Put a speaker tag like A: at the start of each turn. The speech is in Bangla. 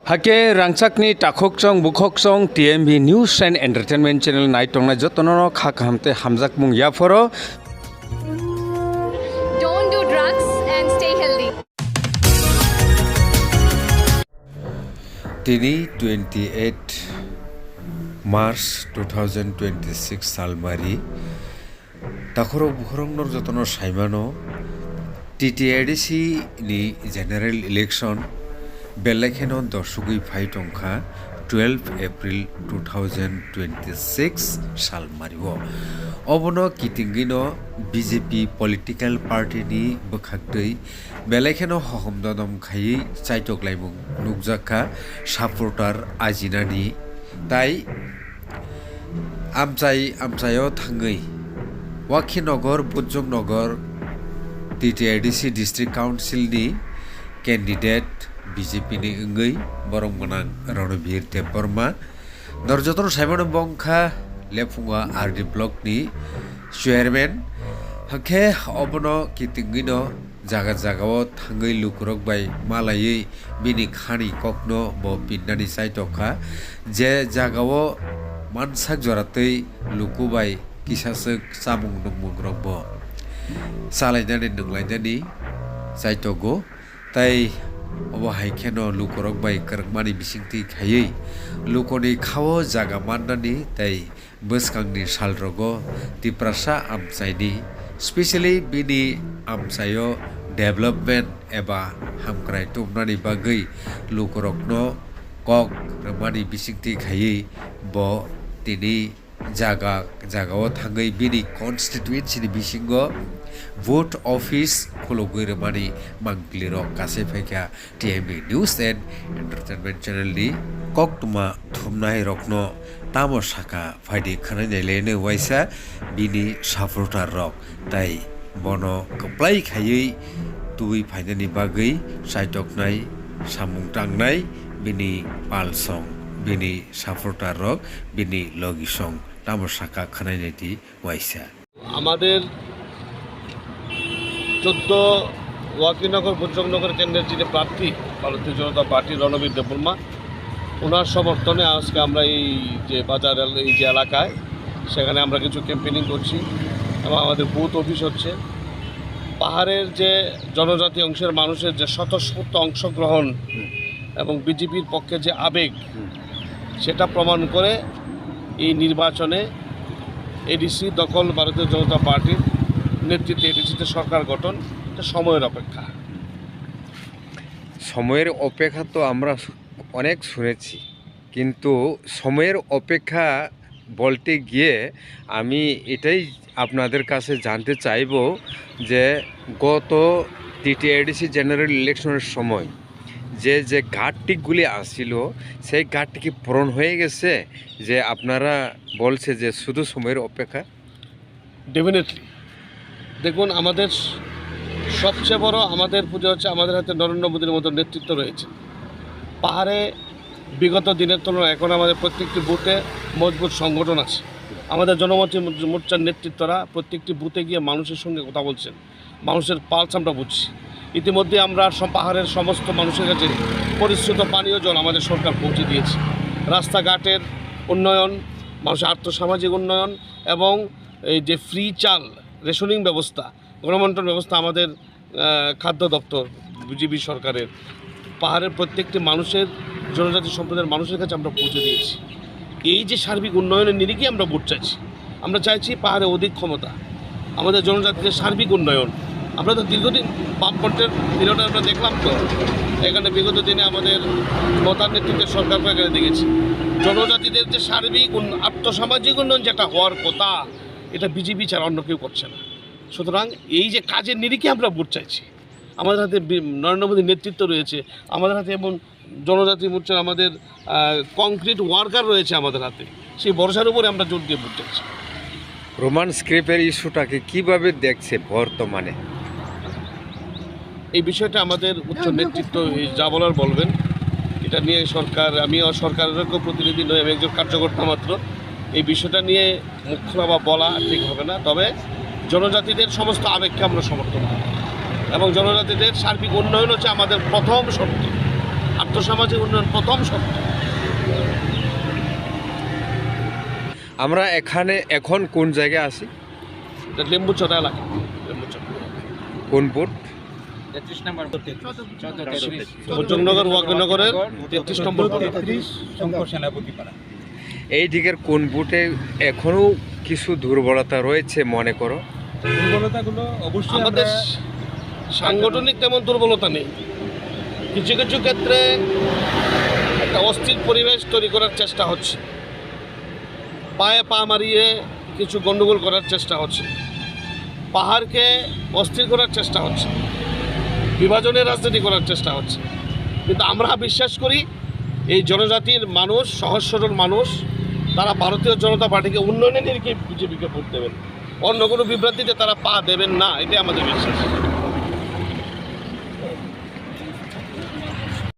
A: Hake rangchakni takhokchong bukhokchong TMV News and Entertainment Channel naitongnai jotono khakhamte hamjak mung yaforo.
B: Don't do drugs and stay healthy.
A: Tini 28 March 2026 salmari takhoro bukhorongnor jotono saimano TTADC ni general election Belekhenon Dorsugui Faitongkha 12 April 2026 Sal Mariwo Obono Kitingino BJP political party ni Bukhakdei Belekheno Hohomdodom Khai Chaitoklaimung Nukjaka supporter Ajinani Tai Amchayo Thangai Wakhinogor Bujjongnogor TTADC District Council ni candidate BJP ni engai borong menang Ronobir Teporma Norjotor Simon Bongkha Lefunga RD Block ni chairman hake obono kitingino jaga-jagao thangai lukurok bai malai bini khani kokno bo pinnani saitokha je jagao mansak joratei lukubai kisasuk samung nungmungrok bo salainani nunglainani saitogo tai obo haikeno lukorok bai kerkmani bisingti khayei lukoni khawo jaga mannani tai bwskangni salrogo tiprasa amchaini specially bini amchayo development eba hamkrai tumnani bagai lukorokno kok rmani bisingti khayei bo tini jagao thangai bini constituency ni bisingo vote office khulogoi rmani mangliro kase phaikha TMV News and Entertainment Channel ni koktuma thumnai rokno tamo saka phaidi khanai lene waisa bini supporter rok tai bono koplai khayei tui phainani bagai saitoknai samung tangnai bini palsong bini supporter rok bini logisong tamo saka khanai neti waisa
C: আমাদের 14 ওয়াকিনগর বুজনগর কেন্দ্রের যিনি প্রার্থী ভারতীয় জনতা পার্টি রণবীর দেববর্মা ওনার সমর্থনে আজকে আমরা এই যে বাজার এই যে এলাকায় সেখানে আমরা কিছু ক্যাম্পেইনিং করছি এবং আমাদের বুথ অফিস হচ্ছে পাহাড়ের যে জনজাতি অংশের মানুষের যে স্বতঃস্ফূর্ত অংশগ্রহণ এবং বিজেপির পক্ষে যে আবেগ সেটা প্রমাণ করে এই নির্বাচনে এডিসি দখল ভারতীয় জনতা পার্টির নেতৃত্বে এডিসিতে সরকার গঠন এটা সময়ের অপেক্ষা
A: সময়ের অপেক্ষা তো আমরা অনেক শুনেছি কিন্তু সময়ের অপেক্ষা বলতে গিয়ে আমি এটাই আপনাদের কাছে জানতে চাইব যে গত TTADC জেনারেল ইলেকশনের সময় যে ঘাটতিগুলি আসছিল সেই ঘাটতি কি পূরণ হয়ে গেছে যে আপনারা বলছে যে শুধু সময়ের অপেক্ষা
C: ডেফিনেটলি দেখুন আমাদের সবচেয়ে বড় আমাদের পুজো হচ্ছে আমাদের হাতে নরেন্দ্র মোদীর মতো নেতৃত্ব রয়েছে পাহাড়ে বিগত দিনের তুলনায় এখন আমাদের প্রত্যেকটি বুথে মজবুত সংগঠন আছে আমাদের জনমত মোর্চার নেতৃত্বরা প্রত্যেকটি বুথে গিয়ে মানুষের সঙ্গে কথা বলছেন মানুষের পালস আমরা বুঝছি ইতিমধ্যে আমরা পাহাড়ের সমস্ত মানুষের কাছে পরিশ্রুত পানীয় জল আমাদের সরকার পৌঁছে দিয়েছে রাস্তাঘাটের উন্নয়ন মানুষের আর্থসামাজিক উন্নয়ন এবং এই যে ফ্রি চাল রেশনিং ব্যবস্থা গণবন্টন ব্যবস্থা আমাদের খাদ্য দপ্তর বিজেপি সরকারের পাহাড়ের প্রত্যেকটি মানুষের জনজাতি সম্প্রদায়ের মানুষের কাছে আমরা পৌঁছে দিয়েছি এই যে সার্বিক উন্নয়নের নিরিখে আমরা ভোট চাইছি আমরা চাইছি পাহাড়ে অধিক ক্ষমতা আমাদের জনজাতিদের সার্বিক উন্নয়ন আমরা তো দীর্ঘদিন বামফ্রন্টের বিরোধে আমরা দেখলাম তো এখানে বিগত দিনে আমাদের মতার নেতৃত্বের সরকারকে এখানে দেখেছি জনজাতিদের যে সার্বিক আর্থসামাজিক উন্নয়ন যেটা হওয়ার কথা এটা বিজেপি ছাড়া অন্য কেউ করছে না সুতরাং এই যে কাজের নিরিখে আমরা ভোট চাইছি আমাদের হাতে নরেন্দ্র মোদীর নেতৃত্ব রয়েছে আমাদের হাতে এমন জনজাতি মোর্চার আমাদের কংক্রিট ওয়ার্কার রয়েছে আমাদের হাতে সেই ভরসার উপরে আমরা জোর দিয়ে ভোট চাইছি
A: রোমান স্ক্রিপ্টের ইস্যুটাকে কিভাবে দেখছে বর্তমানে
C: এই বিষয়টা আমাদের উচ্চ নেতৃত্ব যা বলার বলবেন এটা নিয়ে সরকার আমিও সরকারেরও প্রতিনিধি নই আমি একজন কার্যকর্তা মাত্র এই বিষয়টা নিয়ে মুখ খোলা বা বলা ঠিক হবে না তবে জনজাতিদের সমস্ত আবেগকে আমরা সমর্থন করি এবং জনজাতিদের সার্বিক উন্নয়ন হচ্ছে আমাদের প্রথম শর্ত আর আর্থসামাজিক উন্নয়ন প্রথম শর্ত।
A: আমরা এখন কোন জায়গায় আছি?
C: এটা লেম্বুচড়া এলাকা, লেম্বুচড়া
A: কোন বুথ?
D: 33 নম্বর
C: বজরংনগর ওয়াকনগরের 33 নম্বর বুথ।
D: শঙ্কর সেনাপতি পাড়া।
A: এই দিকের কোন বুথে এখনও কিছু দুর্বলতা রয়েছে মনে করো?
D: দুর্বলতাগুলো অবশ্যই
C: আমাদের সাংগঠনিক তেমন দুর্বলতা নেই, কিছু কিছু ক্ষেত্রে একটা অস্থির পরিবেশ তৈরি করার চেষ্টা হচ্ছে, পায়ে পা মারিয়ে কিছু গণ্ডগোল করার চেষ্টা হচ্ছে, পাহাড়কে অস্থির করার চেষ্টা হচ্ছে, বিভাজনের রাজনীতি করার চেষ্টা হচ্ছে। কিন্তু আমরা বিশ্বাস করি এই জনজাতির মানুষ, সহজ সরল মানুষ, তারা ভারতীয় জনতা পার্টিকে উন্নয়নের নিরিখে বিজেপিকে ভোট দেবেন, অন্য কোনো বিভ্রান্তিতে তারা পা দেবেন না, এটাই আমাদের বিশ্বাস।